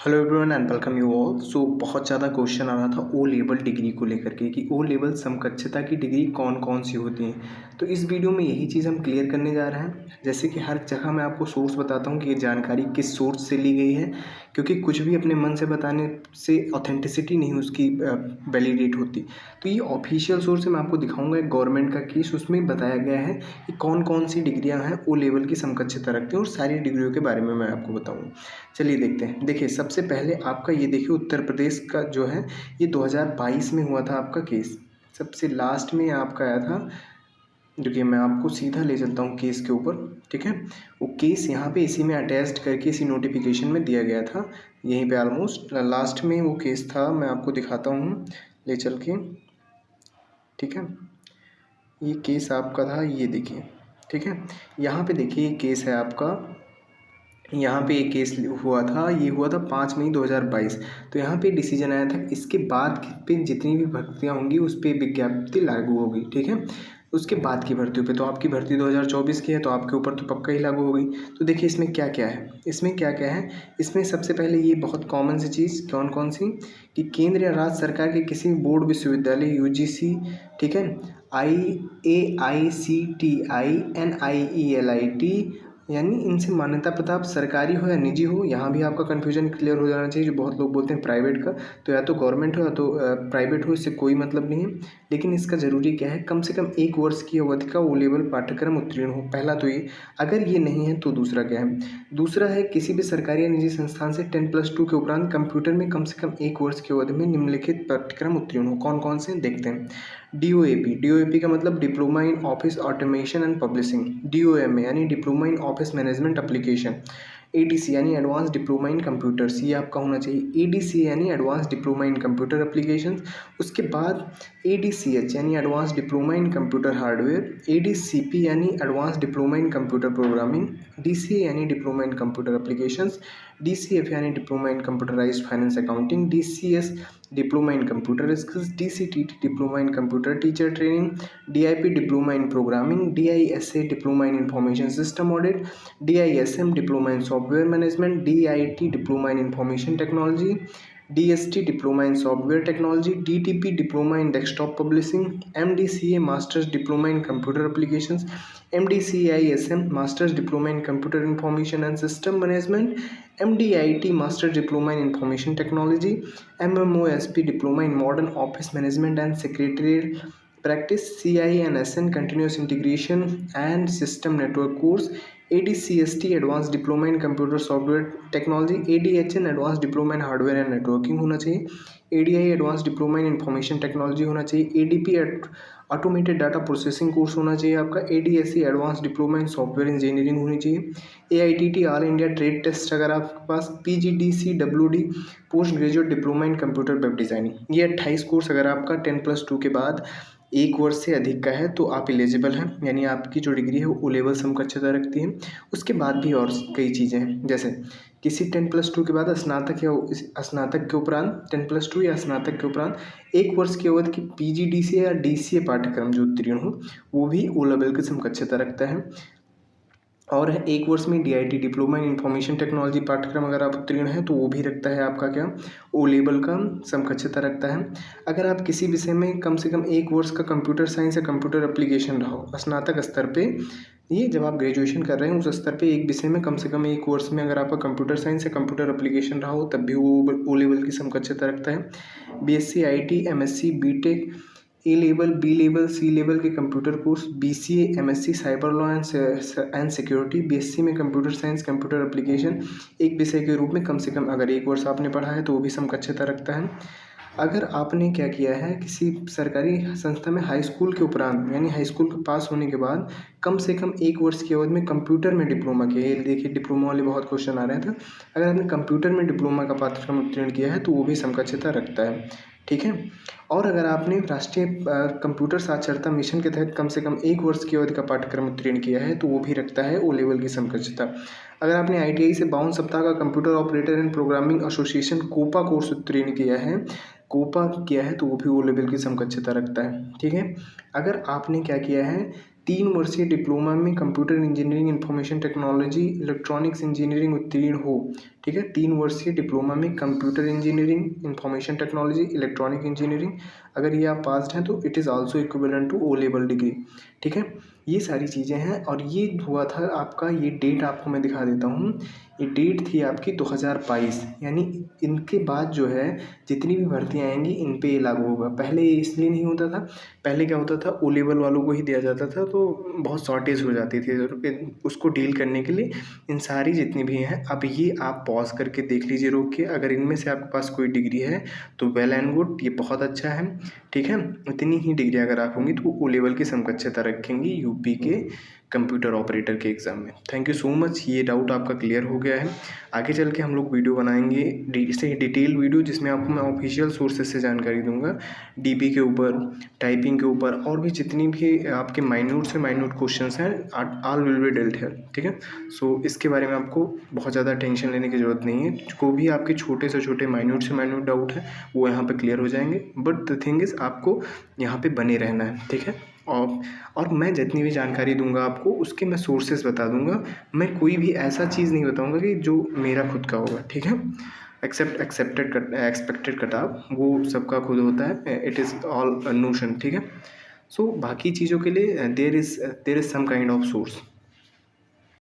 Hello everyone and welcome you all. So बहुत ज़्यादा question आ रहा था ओ लेवल डिग्री को लेकर के कि ओ लेवल समकक्षता की डिग्री कौन कौन सी होती हैं। तो इस वीडियो में यही चीज़ हम क्लियर करने जा रहे हैं। जैसे कि हर जगह मैं आपको सोर्स बताता हूँ कि ये जानकारी किस सोर्स से ली गई है, क्योंकि कुछ भी अपने मन से बताने से ऑथेंटिसिटी नहीं उसकी वैलिडेट होती। तो ये ऑफिशियल सोर्स है, मैं आपको दिखाऊंगा एक गवर्नमेंट का केस, उसमें बताया गया है कि कौन कौन सी डिग्रियाँ हैं ओ लेवल की समकक्षता रखती हैं और सारी डिग्रियों के बारे में मैं आपको बताऊँगा। चलिए देखते हैं। देखिए सबसे पहले आपका ये देखिए उत्तर प्रदेश का जो है ये 2022 में हुआ था आपका केस। सबसे लास्ट में आपका आया था। देखिए मैं आपको सीधा ले चलता हूँ केस के ऊपर, ठीक है। वो केस यहाँ पे इसी में अटैच्ड करके इसी नोटिफिकेशन में दिया गया था। यहीं पे ऑलमोस्ट लास्ट में वो केस था, मैं आपको दिखाता हूँ ले चल के, ठीक है। ये केस आपका था, ये देखिए, ठीक है। यहाँ पे देखिए ये केस है आपका, यहाँ पे एक केस हुआ था, ये हुआ था 5 मई 2022। तो यहाँ पे डिसीजन आया था इसके बाद पे जितनी भी भर्तियाँ होंगी उस पर विज्ञप्ति लागू होगी, ठीक है। उसके बाद की भर्तियों पे, तो आपकी भर्ती 2024 की है तो आपके ऊपर तो पक्का ही लागू होगी। तो देखिए इसमें क्या क्या है, इसमें क्या क्या है। इसमें सबसे पहले ये बहुत कॉमन सी चीज़ कौन कौन सी, कि केंद्र या राज्य सरकार के किसी बोर्ड विश्वविद्यालय यूजीसी, ठीक है, AICTI NIELIT, यानी इनसे मान्यता प्राप्त सरकारी हो या निजी हो। यहाँ भी आपका कन्फ्यूजन क्लियर हो जाना चाहिए, जो बहुत लोग बोलते हैं प्राइवेट का, तो या तो गवर्नमेंट हो या तो प्राइवेट हो, इससे कोई मतलब नहीं है। लेकिन इसका ज़रूरी क्या है, कम से कम 1 वर्ष की अवधि का ओ लेवल पाठ्यक्रम उत्तीर्ण हो, पहला तो ये। अगर ये नहीं है तो दूसरा क्या है, दूसरा है किसी भी सरकारी या निजी संस्थान से 10+2 के उपरांत कंप्यूटर में कम से कम 1 वर्ष की अवधि में निम्नलिखित पाठ्यक्रम उत्तीर्ण हो। कौन कौन से देखते हैं। DOAP का मतलब diploma in office automation and publishing. DOMA यानी diploma in office management application. ADC यानी एडवांस डिप्लोमा इन कंप्यूटर्स, ये आपका होना चाहिए। ADC यानी advance diploma in computer application. उसके बाद ADCH यानी advance diploma in computer hardware. ADCP यानी advance diploma in computer programming. DCA यानी diploma in computer applications. DCF यानी diploma in computerised finance accounting. DCS diploma in computer skills. DCTT diploma in computer teacher training. DIP diploma in programming. DISA diploma in information system audit. DISM diploma in software management. DIT diploma in information technology. DST diploma in software technology. DTP diploma in desktop publishing. MDCA masters diploma in computer applications. MDCISM masters diploma in computer information and system management. MDIT masters diploma in information technology. MMOSP diploma in modern office management and secretarial practice. CINSN continuous integration and system network course. ADCST advance diploma in computer software technology. ADHN advance diploma in hardware and networking होना चाहिए। ADI advance diploma in information technology होना चाहिए। ADP automated data processing course होना चाहिए आपका। ADSC advance diploma in software engineering होनी चाहिए। AITT all India trade test अगर आपके पास। PGDCWD post graduate diploma in computer web designing. ये 28 कोर्स अगर आपका 10+2 के बाद 1 वर्ष से अधिक का है तो आप एलिजिबल हैं, यानी आपकी जो डिग्री है वो ओ लेवल समकक्षता रखती है। उसके बाद भी और कई चीज़ें हैं, जैसे किसी 10+2 के बाद स्नातक या स्नातक के उपरांत 10+2 या स्नातक के उपरांत 1 वर्ष की अवधि की PGDCA या DCA पाठ्यक्रम जो उत्तीर्ण हो वो भी ओ लेवल की समकक्षता रखता है। और 1 वर्ष में DIT diploma in information technology पाठ्यक्रम अगर आप उत्तीर्ण हैं तो वो भी रखता है आपका क्या, ओ लेवल का समकक्षता रखता है। अगर आप किसी विषय में कम से कम 1 वर्ष का कंप्यूटर साइंस या कंप्यूटर एप्लीकेशन रहा हो स्नातक स्तर पे, ये जब आप ग्रेजुएशन कर रहे हैं उस स्तर पे एक विषय में कम से कम 1 वर्ष में अगर आपका कंप्यूटर साइंस या कंप्यूटर एप्लीकेशन रहा हो तब भी वो ओ लेवल की समकक्षता रखता है। BSc IT MSc BTech A level B level C level के computer course. BCA MSc cyber law and security. BSc में कंप्यूटर साइंस कंप्यूटर एप्लीकेशन एक विषय के रूप में कम से कम अगर 1 वर्ष आपने पढ़ा है तो वो भी समकक्षता रखता है। अगर आपने क्या किया है किसी सरकारी संस्था में हाई स्कूल के उपरांत यानी हाई स्कूल के पास होने के बाद कम से कम 1 वर्ष की अवधि में कंप्यूटर में डिप्लोमा किया है, देखिए डिप्लोमा वाले बहुत क्वेश्चन आ रहे थे, अगर आपने कंप्यूटर में डिप्लोमा का पाठ्यक्रम उत्तीर्ण किया है तो वो भी समकक्षता रखता है, ठीक है। और अगर आपने राष्ट्रीय कंप्यूटर साक्षरता मिशन के तहत कम से कम 1 वर्ष की अवधि का पाठ्यक्रम उत्तीर्ण किया है तो वो भी रखता है ओ लेवल की समकक्षता। अगर आपने ITI से 52 सप्ताह का computer operator and programming association COPA course उत्तीर्ण किया है, कोपा किया है तो वो भी ओ लेवल की समकक्षता रखता है, ठीक है। अगर आपने क्या किया है 3 वर्षीय डिप्लोमा में computer engineering information technology electronics engineering उत्तीर्ण हो, ठीक है। 3 वर्षीय डिप्लोमा में computer engineering, information technology, electronic engineering, अगर ये आप पास्ड हैं तो it is also equivalent to O level degree. ठीक है, ये सारी चीज़ें हैं और ये हुआ था आपका, ये डेट आपको मैं दिखा देता हूँ। ये डेट थी आपकी 2022, यानी इनके बाद जो है जितनी भी भर्तियाँ आएंगी इन पे ये लागू होगा। पहले ये इसलिए नहीं होता था, पहले क्या होता था ओ लेवल वालों को ही दिया जाता था तो बहुत शॉर्टेज हो जाती थी, उसको डील करने के लिए इन सारी जितनी भी हैं अब ये आप पॉज करके देख लीजिए रोक के, अगर इनमें से आपके पास कोई डिग्री है तो वेल एंड गुड, ये बहुत अच्छा है। ठीक है, इतनी ही डिग्री अगर आप होंगी तो ओ लेवल की समकक्षता रखेंगी यूपी के कंप्यूटर ऑपरेटर के एग्ज़ाम में। थैंक यू सो मच, ये डाउट आपका क्लियर हो गया है। आगे चल के हम लोग वीडियो बनाएंगे इससे डिटेल वीडियो, जिसमें आपको मैं ऑफिशियल सोर्सेज से जानकारी दूंगा, डीबी के ऊपर, टाइपिंग के ऊपर, और भी जितनी भी आपके माइन्यूट से माइन्यूट क्वेश्चंस हैं, ऑल विल बी डेल्ट है। ठीक है, सो इसके बारे में आपको बहुत ज़्यादा टेंशन लेने की ज़रूरत नहीं है। को भी आपके छोटे से छोटे माइन्यूट से माइन्यूट डाउट है वो यहाँ पे क्लियर हो जाएंगे, बट द थिंग इज़ आपको यहाँ पे बने रहना है। ठीक है, और मैं जितनी भी जानकारी दूंगा आपको उसके मैं सोर्सेज बता दूंगा, मैं कोई भी ऐसा चीज़ नहीं बताऊंगा कि जो मेरा खुद का होगा। ठीक है, एक्सपेक्टेड कटाव वो सबका खुद होता है, इट इज़ ऑल नोशन। ठीक है, सो बाकी चीज़ों के लिए there is some kind of source.